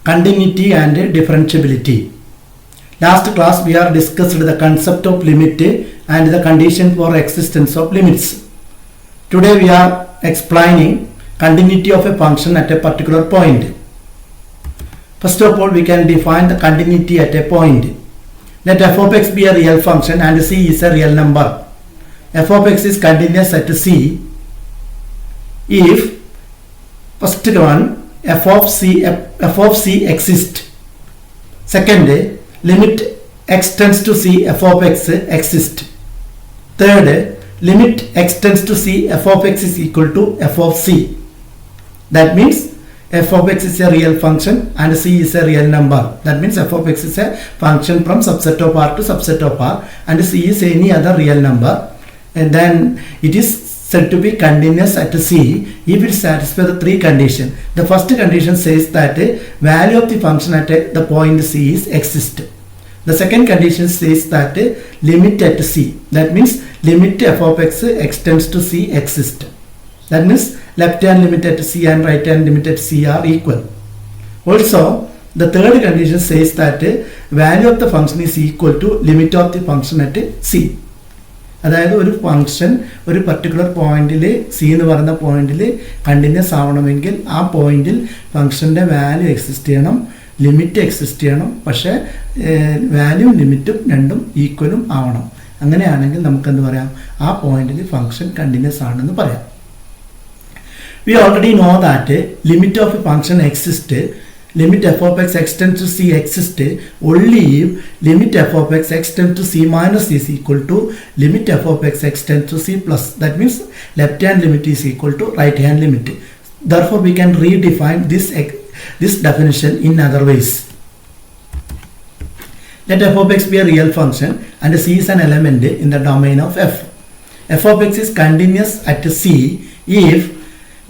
continuity and differentiability. Last class we have discussed the concept of limit and the condition for existence of limits. Today we are explaining continuity of a function at a particular point. First of all, we can define the continuity at a point. Let f of x be a real function and c is a real number. F of x is continuous at c if first one f of c exists. Second, limit x tends to c f of x exists. Third, limit x tends to c f of x is equal to f of c. That means f of x is a real function and c is a real number. That means f of x is a function from subset of R to subset of R and c is any other real number. And then it is said to be continuous at c if it satisfies the three conditions. The first condition says that value of the function at the point c is exist. The second condition says that limit at c, that means limit f of x extends to c exist. That means left hand limit at c and right hand limit at c are equal. Also, the third condition says that value of the function is equal to limit of the function at c. അതായത് ഒരു function ഒരു particular പോയിന്റിൽ C എന്ന് പറയുന്ന പോയിന്റിൽ continuous ആവണമെങ്കിൽ ആ പോയിന്റിൽ ഫംഗ്ഷൻ്റെ വാല്യൂ എക്സിസ്റ്റ് ചെയ്യണം, ലിമിറ്റ് എക്സിസ്റ്റ് ചെയ്യണം. പക്ഷേ വാല്യൂ ലിമിറ്റും രണ്ടും ഈക്വലും ആവണം. അങ്ങനെയാണെങ്കിൽ നമുക്കെന്ത് പറയാം, ആ പോയിന്റിൽ ഫംഗ്ഷൻ കണ്ടിന്യൂസ് ആണെന്ന് പറയാം. We already know that limit of a function exists, limit f of x extends to c exists only if limit f of x extends to c minus is equal to limit f of x extends to c plus. That means left hand limit is equal to right hand limit. Therefore, we can redefine this definition in other ways. Let f of x be a real function and c is an element in the domain of f. F of x is continuous at c if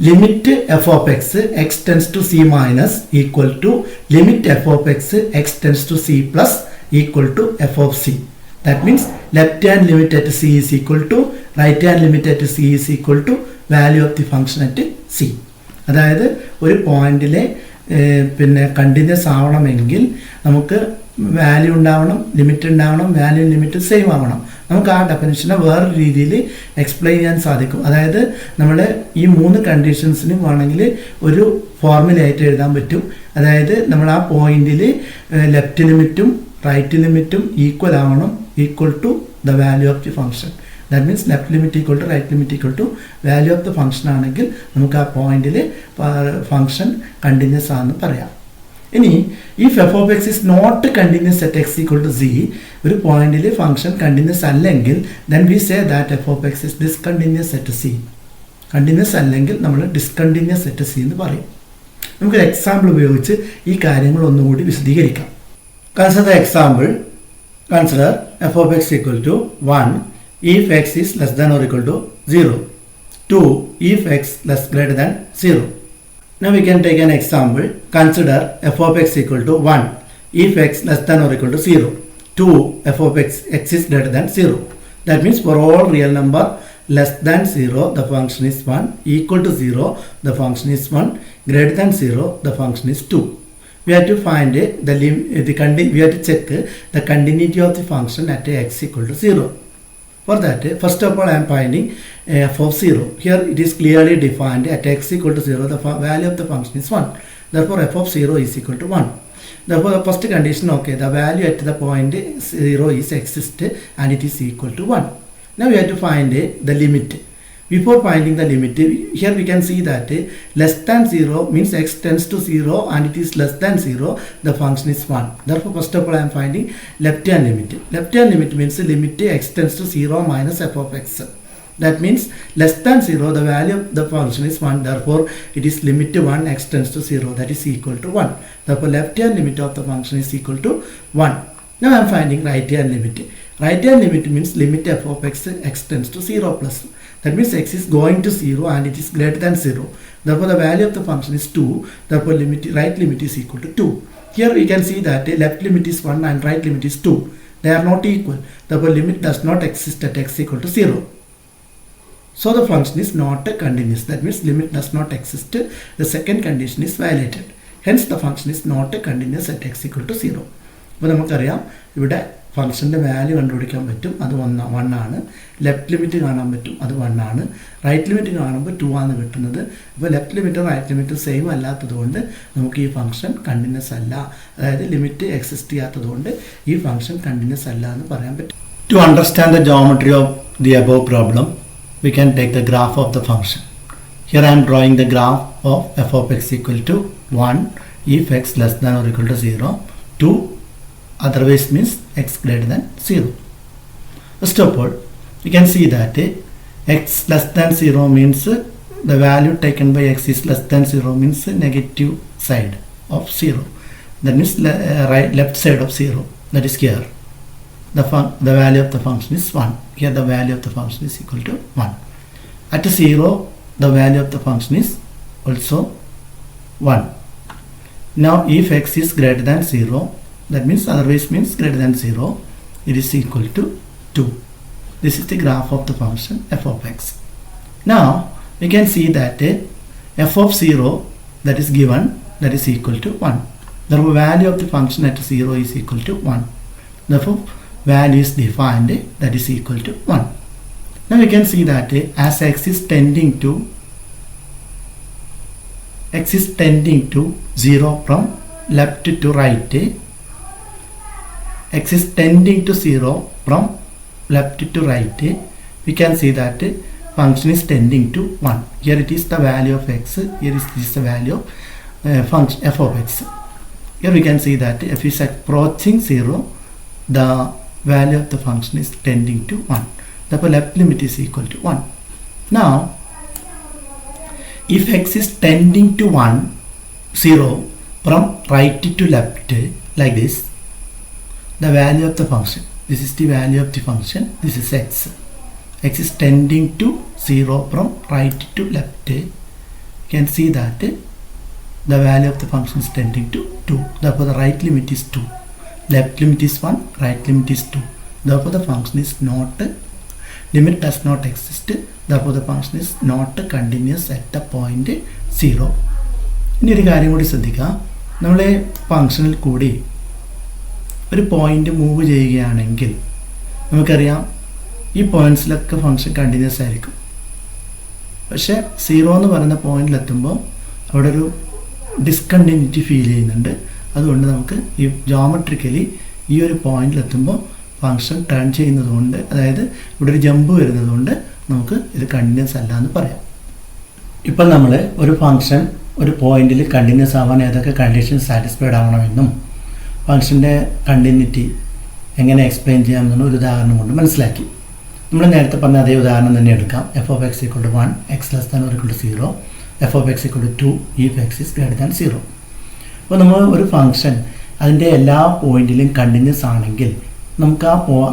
limit f of x extends to c minus equal to limit f of x extends to c plus equal to f of c. That means left hand limit at c is equal to right hand limit at c is equal to value of the function at c. അതായത് ഒരു പോയിന്റിലെ പിന്നെ continuous ആവണമെങ്കിൽ നമുക്ക് value ഉണ്ടാവണം, limit ഉണ്ടാവണം, value limit same ആവണം. നമുക്ക് ആ ഡെഫിനിഷനെ വേറൊരു രീതിയിൽ എക്സ്പ്ലെയിൻ ചെയ്യാൻ സാധിക്കും. അതായത് നമ്മൾ ഈ മൂന്ന് കണ്ടീഷൻസിനും വേണമെങ്കിൽ ഒരു ഫോർമുലയായിട്ട് എഴുതാൻ പറ്റും. അതായത് നമ്മൾ ആ പോയിന്റിൽ ലെഫ്റ്റ് ലിമിറ്റും റൈറ്റ് ലിമിറ്റും ഈക്വൽ ആവണം, equal to the value of the function. That means left limit equal to right limit equal to value of the function ആണെങ്കിൽ നമുക്ക് ആ പോയിന്റിൽ ഫംഗ്ഷൻ കണ്ടിന്യൂസ് ആണെന്ന് പറയാം. ഇനി if F of X is not continuous at X equal to C, ഒരു പോയിന്റിൽ function continuous അല്ലെങ്കിൽ then we say that F of X is discontinuous at C. Continuous അല്ലെങ്കിൽ നമ്മൾ ഡിസ്കണ്ടിന്യൂസ് അറ്റ് സി എന്ന് പറയും. നമുക്കൊരു എക്സാമ്പിൾ ഉപയോഗിച്ച് ഈ കാര്യങ്ങൾ ഒന്നുകൂടി വിശദീകരിക്കാം. Consider example. Consider F of X equal to 1 if x is less than or equal to 0, 2 if x less greater than 0. Now we can take an example. Consider f of x equal to 1 if x less than or equal to 0, 2 f of x is greater than 0. That means for all real number less than 0 the function is 1, equal to 0 the function is 1, greater than 0 the function is 2. We have to find we have to check the continuity of the function at x equal to 0. For that, first of all, I am finding f of 0. Here it is clearly defined at x equal to 0, the value of the function is 1. Therefore, f of 0 is equal to 1. Therefore, the first condition, okay, the value at the point 0 is exist and it is equal to 1. Now we have to find the limit. Before finding the limit, here we can see that less than 0 means x tends to 0 and it is less than 0, the function is 1. Therefore, first of all, I am finding left hand limit. Left hand limit means limit x tends to 0 minus f of x. That means less than 0, the value of the function is 1. Therefore, it is limit 1 x tends to 0, that is equal to 1. Therefore, left hand limit of the function is equal to 1. Now I am finding right hand limit. Right hand limit means limit f of x tends to 0 plus. That means x is going to 0 and it is greater than 0. Therefore, the value of the function is 2. Therefore, right limit is equal to 2. Here we can see that left limit is 1 and right limit is 2. They are not equal. Therefore, limit does not exist at x equal to 0. So the function is not continuous. That means limit does not exist. The second condition is violated. Hence the function is not continuous at x equal to 0. അപ്പോൾ നമുക്കറിയാം ഇവിടെ ഫംഗ്ഷൻ്റെ value കണ്ടുപിടിക്കാൻ പറ്റും, അത് 1 ആണ്. Left limit കാണാൻ പറ്റും, അത് 1 ആണ്. റൈറ്റ് ലിമിറ്റ് കാണുമ്പോൾ 2 ആണ് കിട്ടുന്നത്. അപ്പോൾ ലെഫ്റ്റ് ലിമിറ്റും റൈറ്റ് ലിമിറ്റും സെയിം അല്ലാത്തത് കൊണ്ട് നമുക്ക് ഈ ഫംഗ്ഷൻ കണ്ടിന്യൂസ് അല്ല, അതായത് ലിമിറ്റ് എക്സിസ്റ്റ് ചെയ്യാത്തത് കൊണ്ട് ഈ ഫംഗ്ഷൻ കണ്ടിന്യൂസ് അല്ല എന്ന് പറയാൻ പറ്റും. To understand the geometry of the above problem, we can take the graph of the function. Here I am drawing the graph of f of x equal to 1 if x less than or equal to 0, 2 otherwise means x greater than 0. First of all, we can see that x less than 0 means the value taken by x is less than 0 means negative side of 0. That means left side of 0. That is here. The value of the function is 1. Here the value of the function is equal to 1. At 0, the value of the function is also 1. Now if x is greater than 0, that means otherwise means greater than 0, it is equal to 2. This is the graph of the function f of x. Now we can see that f of 0 that is given, that is equal to 1. The value of the function at 0 is equal to 1. Therefore value is defined, that is equal to 1. Now we can see that as x is tending to 0 from left to right, x is tending to 0 from left to right, we can see that function is tending to 1. Here it is the value of x, here is this the value of function f of x. Here we can see that f is approaching 0, the value of the function is tending to 1. Therefore left limit is equal to 1. Now if x is tending to 0 from right to left like this, the value of the function, this is the value of the function, this is x. X is tending to 0 from right to left. You can see that the value of the function is tending to 2. Therefore the right limit is 2. Left limit is 1, right limit is 2. Therefore the function is not, limit does not exist. Therefore the function is not continuous at the point 0. ഇനി ഒരു കാര്യം കൂടി ശ്രദ്ധിക്കുക, നമ്മളെ ഫംഗ്ഷനിൽ കൂടി ഒരു point move ചെയ്യുകയാണെങ്കിൽ നമുക്കറിയാം ഈ പോയിന്റ്സിലൊക്കെ ഫംഗ്ഷൻ കണ്ടിന്യൂസ് ആയിരിക്കും. പക്ഷേ 0 എന്ന് പറയുന്ന പോയിന്റിലെത്തുമ്പോൾ അവിടെ ഒരു ഡിസ്കണ്ടിന്യൂറ്റി ഫീൽ ചെയ്യുന്നുണ്ട്. അതുകൊണ്ട് നമുക്ക് ഈ ജോമെട്രിക്കലി ഈ ഒരു പോയിന്റിലെത്തുമ്പോൾ ഫംഗ്ഷൻ ടേൺ ചെയ്യുന്നതുകൊണ്ട്, അതായത് ഇവിടെ ഒരു ജമ്പ് വരുന്നതുകൊണ്ട് നമുക്ക് ഇത് കണ്ടിന്യൂസ് അല്ല എന്ന് പറയാം. ഇപ്പം നമ്മൾ ഒരു ഫംഗ്ഷൻ ഒരു പോയിന്റിൽ കണ്ടിന്യൂസ് ആവാൻ ഏതൊക്കെ കണ്ടീഷൻ സാറ്റിസ്ഫൈഡ് ആവണമെന്നും ഫംഗ്ഷൻ്റെ കണ്ടിന്യൂറ്റി എങ്ങനെ എക്സ്പ്ലെയിൻ ചെയ്യാമെന്നുള്ള ഒരു ഉദാഹരണം കൊണ്ട് മനസ്സിലാക്കി. നമ്മൾ നേരത്തെ പറഞ്ഞ അതേ ഉദാഹരണം തന്നെ എടുക്കാം. F of X equal to 1, X less than or equal to 0, F of X equal to 2 if X is greater than 0. അപ്പോൾ നമ്മൾ ഒരു ഫംഗ്ഷൻ അതിൻ്റെ എല്ലാ പോയിന്റിലും കണ്ടിന്യൂസ് ആണെങ്കിൽ നമുക്ക്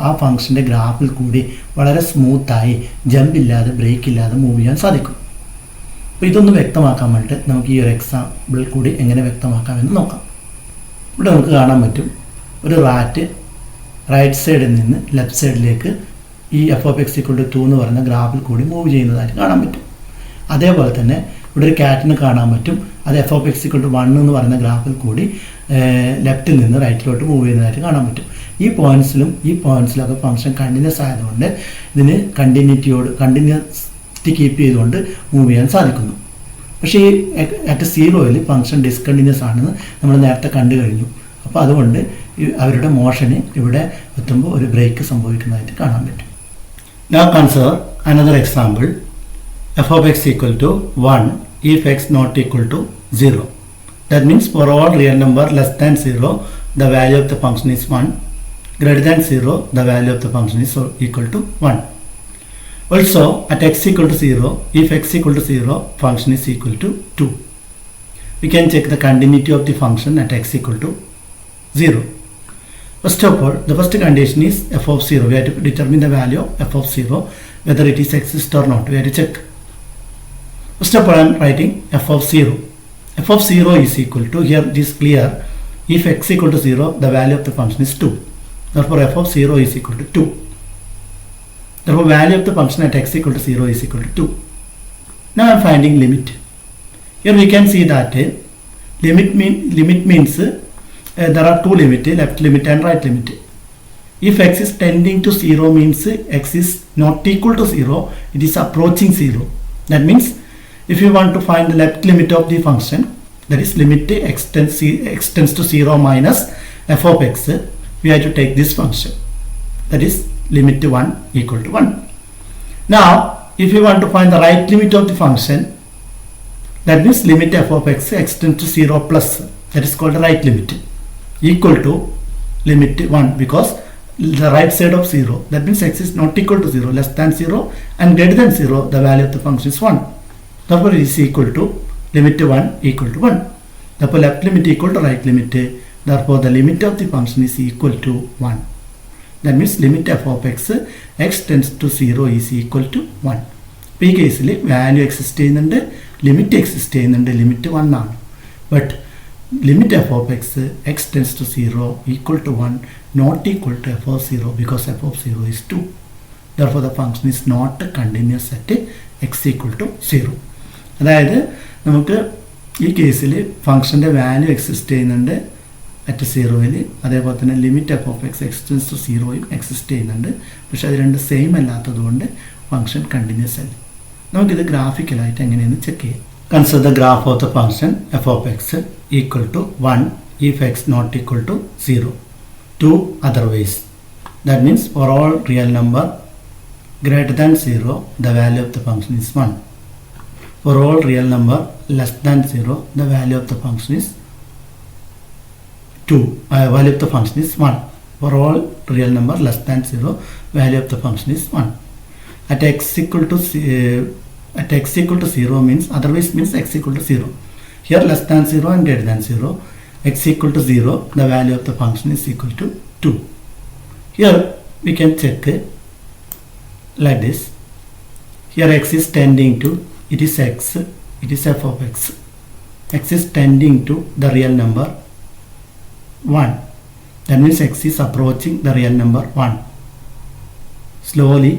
ആ ഫംഗ്ഷൻ്റെ ഗ്രാഫിൽ കൂടി വളരെ സ്മൂത്തായി ജമ്പ് ഇല്ലാതെ ബ്രേക്ക് ഇല്ലാതെ മൂവ് ചെയ്യാൻ സാധിക്കും. അപ്പോൾ ഇതൊന്ന് വ്യക്തമാക്കാൻ വേണ്ടിയിട്ട് നമുക്ക് ഈ ഒരു എക്സാമ്പിൾ കൂടി എങ്ങനെ വ്യക്തമാക്കാമെന്ന് നോക്കാം. ഇവിടെ നമുക്ക് കാണാൻ പറ്റും ഒരു റാറ്റ് റൈറ്റ് സൈഡിൽ നിന്ന് ലെഫ്റ്റ് സൈഡിലേക്ക് ഈ F of X equal to 2 എന്ന് പറയുന്ന ഗ്രാഫിൽ കൂടി മൂവ് ചെയ്യുന്നതായിട്ട് കാണാൻ പറ്റും. അതേപോലെ തന്നെ ഇവിടെ ഒരു ക്യാറ്റിന് കാണാൻ പറ്റും, അത് F of X equal to 1 എന്ന് പറയുന്ന ഗ്രാഫിൽ കൂടി ലെഫ്റ്റിൽ നിന്ന് റൈറ്റിലോട്ട് മൂവ് ചെയ്യുന്നതായിട്ട് കാണാൻ പറ്റും. ഈ പോയിന്റ്സിലൊക്കെ ഫംഗ്ഷൻ കണ്ടിന്യൂസ് ആയതുകൊണ്ട് ഇതിന് കണ്ടിന്യൂറ്റി കീപ്പ് ചെയ്തുകൊണ്ട് മൂവ് ചെയ്യാൻ സാധിക്കുന്നു. പക്ഷേ ഈ അറ്റ് 0 ഫംഗ്ഷൻ ഡിസ്കണ്ടിന്യൂസ് ആണെന്ന് നമ്മൾ നേരത്തെ കണ്ടു കഴിഞ്ഞു. അപ്പോൾ അതുകൊണ്ട് അവരുടെ മോഷന് ഇവിടെ എത്തുമ്പോൾ ഒരു ബ്രേക്ക് സംഭവിക്കുന്നതായിട്ട് കാണാൻ പറ്റും. Now consider another example. F of x equal to 1 if x not equal to 0. That means for all real number less than 0, the value of the function is 1. Greater than 0, the value of the function is equal to 1. Also at x equal to 0, if x equal to 0, function is equal to 2. We can check the continuity of the function at x equal to 0. First of all, the first condition is f of 0. We have to determine the value of f of 0, whether it is exist or not. We have to check. First of all, I am writing f of 0. F of 0 is equal to, here it is clear, if x equal to 0, the value of the function is 2. Therefore, f of 0 is equal to 2. Therefore, value of the function at x equal to 0 is equal to 2. Now I am finding limit. Here we can see that Limit means there are two limits, left limit and right limit. If x is tending to 0 means x is not equal to 0, it is approaching 0. That means if you want to find the left limit of the function, that is limit x tends to 0 minus f of x, we have to take this function, that is limit 1 equal to 1. Now if you want to find the right limit of the function, that means limit f of x tends to 0 plus, that is called the right limit, equal to limit 1, because the right side of 0, that means x is not equal to 0, less than 0 and greater than 0, the value of the function is 1. Therefore it is equal to limit 1 equal to 1. Therefore left limit equal to right limit, therefore the limit of the function is equal to 1. That means limit f of x tends to 0 is equal to 1. ഈ കേസിൽ value exist ചെയ്യുന്നുണ്ട്, limit exist ചെയ്യുന്നുണ്ട്, limit 1 ആണ്. But limit f of x tends to 0 equal to 1 not equal to f of 0 because f of 0 is 2. Therefore the function is not continuous at x equal to 0. അതായത് നമുക്ക് ഈ കേസിൽ ഫംഗ്ഷൻ്റെ value exist ചെയ്യുന്നുണ്ട് at 0-ൽ, അതേപോലെ തന്നെ limit F of X tends to 0യും എക്സിസ്റ്റ് ചെയ്യുന്നുണ്ട്. പക്ഷേ അത് രണ്ട് സെയിം അല്ലാത്തതുകൊണ്ട് ഫംഗ്ഷൻ കണ്ടിന്യൂസ് അല്ല. നമുക്കിത് ഗ്രാഫിക്കലായിട്ട് എങ്ങനെയെന്ന് ചെക്ക് ചെയ്യാം. Consider the graph of the function f of x equal to 1 if x not equal to 0. Two other ways. That means for all real number greater than 0, the value of the function is 1. For all real number less than 0, the value of the function is 2. Value of the function is 1. For all real number less than 0, value of the function is 1. At x equal to 0 means, otherwise means x equal to 0. Here less than 0 and greater than 0, x equal to 0, the value of the function is equal to 2. Here we can check like this. Here x is tending to, it is x, it is f of x. X is tending to the real number 1. That means x is approaching the real number 1. Slowly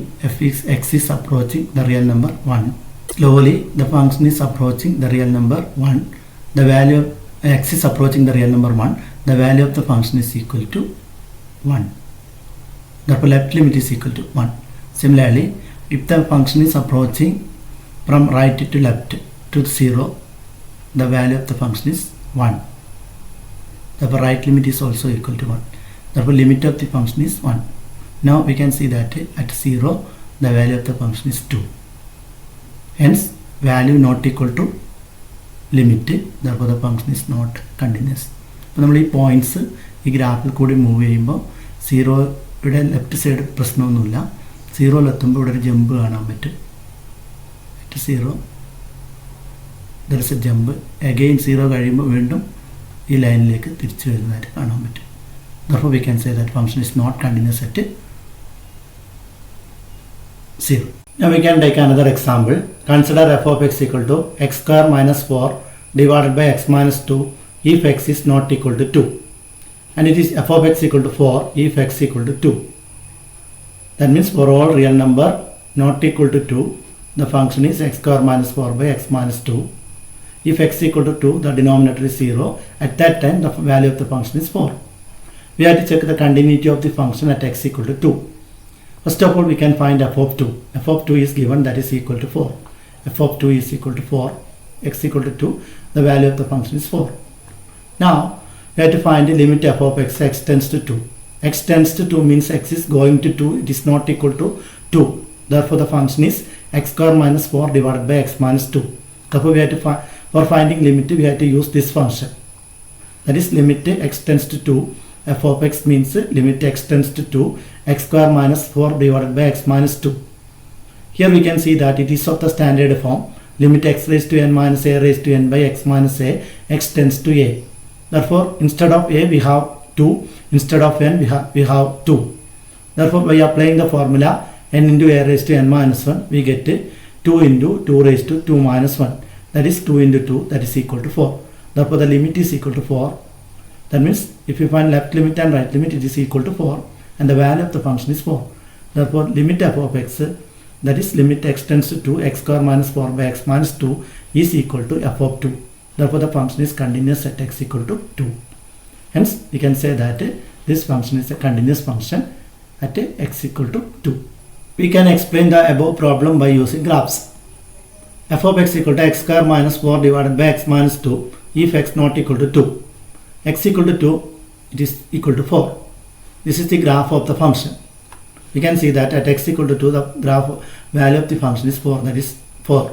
x is approaching the real number 1. Slowly the function is approaching the real number 1. The value of x is approaching the real number 1. The value of the function is equal to 1. Therefore left limit is equal to 1. Similarly, if the function is approaching from right to left to 0, the value of the function is 1. Therefore right limit is also equal to 1. Therefore limit of the function is 1. Now we can see that at 0 the value of the function is 2. Hence value not equal to limit, therefore the function is not continuous. അപ്പോൾ നമ്മൾ ഈ points ഈ ഗ്രാഫിൽ കൂടി move ചെയ്യുമ്പോൾ 0യുടെ left side പ്രശ്നമൊന്നുമില്ല. 0-ലെത്തുമ്പോൾ ഇവിടെ ഒരു ജമ്പ് കാണാൻ പറ്റും. At 0 there is A jump. Again 0 കഴിയുമ്പോൾ വീണ്ടും ഈ ലൈനിലേക്ക് തിരിച്ചു വരുന്നതായിട്ട് കാണാൻ പറ്റും. Therefore we can say that function is not continuous at 0. Now we can take another example. Consider f of x equal to x square minus 4 divided by x minus 2 if x is not equal to 2. And it is f of x equal to 4 if x equal to 2. That means for all real number not equal to 2, the function is x square minus 4 by x minus 2. If x equal to 2, the denominator is 0. At that time the value of the function is 4. We have to check the continuity of the function at x equal to 2. First of all, we can find f of 2. F of 2 is given, that is equal to 4. F of 2 is equal to 4. X equal to 2. The value of the function is 4. Now, we have to find the limit f of x tends to 2. X tends to 2 means x is going to 2. It is not equal to 2. Therefore, the function is x square minus 4 divided by x minus 2. Therefore, we have to for finding limit, we have to use this function. That is limit x tends to 2. F of x means limit x tends to 2, x square minus 4 divided by x minus 2. Here we can see that it is of the standard form. Limit x raised to n minus a raised to n by x minus a, x tends to a. Therefore, instead of a we have 2, instead of n we have 2. Therefore, by applying the formula n into a raised to n minus 1, we get 2 into 2 raised to 2 minus 1. That is 2 into 2, that is equal to 4. Therefore, the limit is equal to 4. That means if you find left limit and right limit, it is equal to 4 and the value of the function is 4. Therefore limit f of x, that is limit x tends to 2, x square minus 4 by x minus 2 is equal to f of 2. Therefore, the function is continuous at x equal to 2. Hence, we can say that this function is a continuous function at x equal to 2. We can explain the above problem by using graphs. F of x equal to x square minus 4 divided by x minus 2 if x not equal to 2. X equal to 2, it is equal to 4. This is the graph of the function. We can see that at x equal to 2, the graph value of the function is 4, that is 4.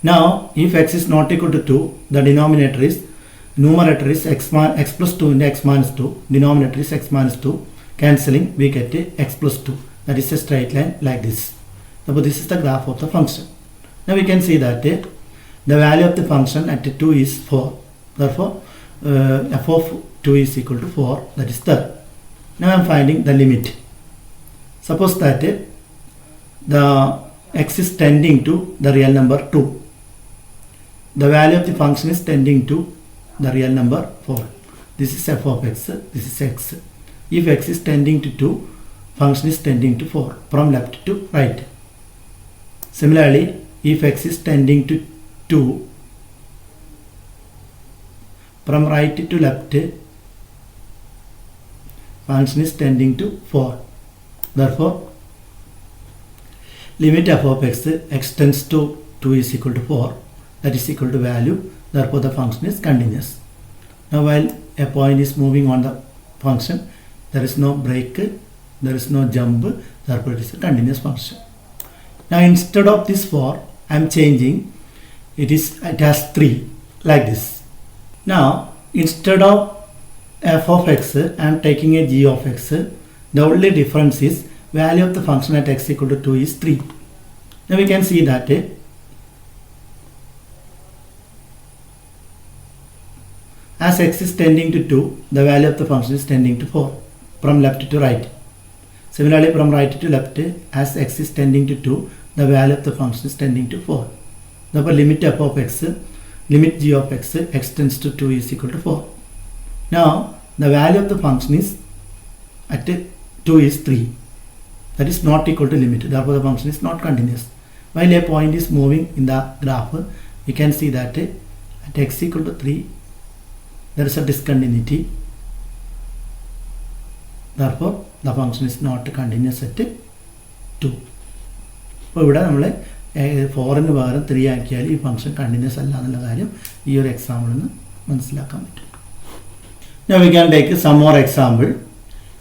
Now, if x is not equal to 2, the numerator is x plus 2 into x minus 2, denominator is x minus 2, cancelling we get x plus 2, that is a straight line like this. Therefore, this is the graph of the function. Now, we can see that the value of the function at 2 is 4. Therefore, f of 2 is equal to 4, that is there. Now, I am finding the limit. Suppose that the x is tending to the real number 2. The value of the function is tending to the real number 4. This is f of x, this is x. If x is tending to 2, function is tending to 4 from left to right. Similarly, if x is tending to 2 from right to left, function is tending to 4. Therefore, limit f of x tends to 2 is equal to 4, that is equal to value. Therefore, the function is continuous. Now, while a point is moving on the function, there is no break, there is no jump, therefore it is a continuous function. Now, instead of this 4, I am changing, it has 3 like this. Now, instead of f of x, I am taking a g of x. The only difference is value of the function at x equal to 2 is 3. Now, we can see that as x is tending to 2, the value of the function is tending to 4 from left to right. Similarly, from right to left, as x is tending to 2, the value of the function is tending to 4. Therefore, limit f of x, limit g of x tends to 2 is equal to 4. Now, the value of the function is at 2 is 3. That is not equal to limit. Therefore, the function is not continuous. While a point is moving in the graph, we can see that at x equal to 3, there is a discontinuity. Therefore, the function is not continuous at 2. അപ്പോൾ ഇവിടെ നമ്മൾ 4ന് പകരം 3 ആക്കിയാൽ ഈ function continuous അല്ല എന്നുള്ള കാര്യം ഈ ഒരു എക്സാമ്പിളിൽ നിന്ന് മനസ്സിലാക്കാൻ പറ്റും. Now we can take some more example.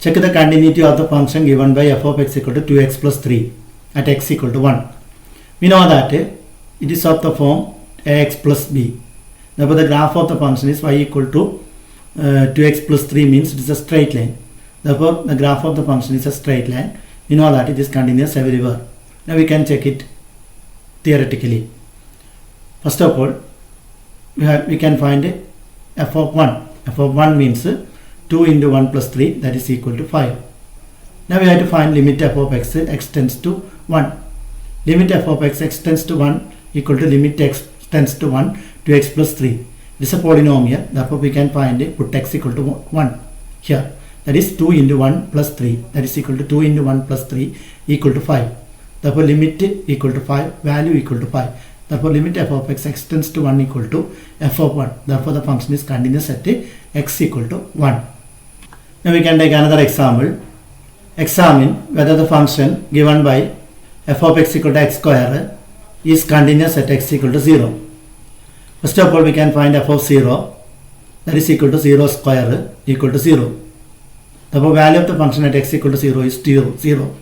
Check the continuity of the function given by f of x equal to 2x plus 3 at x equal to 1. We know that it is of the form ax plus b. Therefore, the graph of the function is y equal to 2x plus 3 means it is a straight line. Therefore, the graph of the function is a straight line. We know that it is continuous everywhere. Now we can check it theoretically. First of all, we can find f of 1. F of 1 means 2 into 1 plus 3, that is equal to 5. Now we have to find limit f of x tends to 1. Limit f of x tends to 1 equal to limit x tends to 1 to x plus 3. This is a polynomial. Therefore, we can find put x equal to 1 here. That is 2 into 1 plus 3. That is equal to 2 into 1 plus 3 equal to 5. Therefore, limit equal to 5, value equal to 5. Therefore, limit f of x tends to 1 equal to f of 1. Therefore, the function is continuous at x equal to 1. Now, we can take another example. Examine whether the function given by f of x equal to x square is continuous at x equal to 0. First of all, we can find f of 0, that is equal to 0 square equal to 0. Therefore, value of the function at x equal to 0 is 0.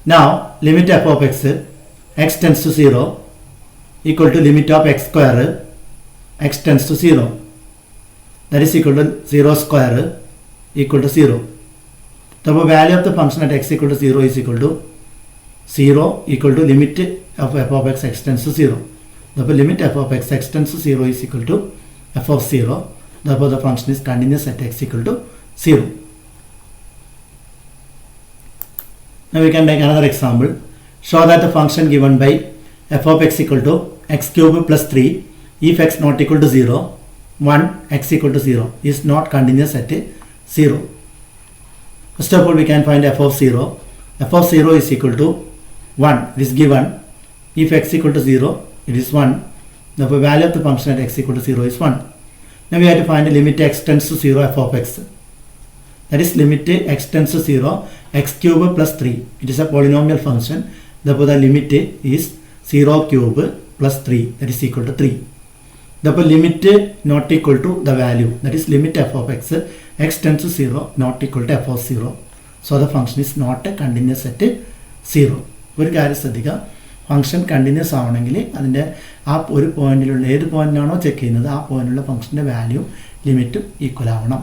Now, limit f of x tends to 0 equal to limit of x square x tends to 0. That is equal to 0 square equal to 0. Therefore, value of the function at x equal to 0 is equal to 0 equal to limit of f of x tends to 0. Therefore, limit f of x tends to 0 is equal to f of 0. Therefore, the function is continuous at x equal to 0. Now we can take another example. Show that the function given by f of x equal to x cube plus 3 if x not equal to 0, 1 x equal to 0 is not continuous at 0. First of all, we can find f of 0. F of 0 is equal to 1. It is given. If x equal to 0, it is 1. The value of the function at x equal to 0 is 1. Now we have to find the limit x tends to 0 f of x. That is limit x tends to 0 x cube plus 3. It is a polynomial function. Therefore the limit is 0 cube plus 3, that is equal to 3. Therefore limit not equal to the value, that is limit f of x, x tends to 0 not equal to f of 0. So the function is not a continuous at 0. ഒരു കാര്യം ശ്രദ്ധിക്കുക, function continuous ആവണമെങ്കിൽ അതിൻ്റെ ആ ഒരു പോയിന്റിലുള്ള ഏത് പോയിന്റിലാണോ check ചെയ്യുന്നത് ആ പോയിന്റിലുള്ള ഫംഗ്ഷൻ്റെ വാല്യൂ ലിമിറ്റും ഈക്വൽ ആവണം.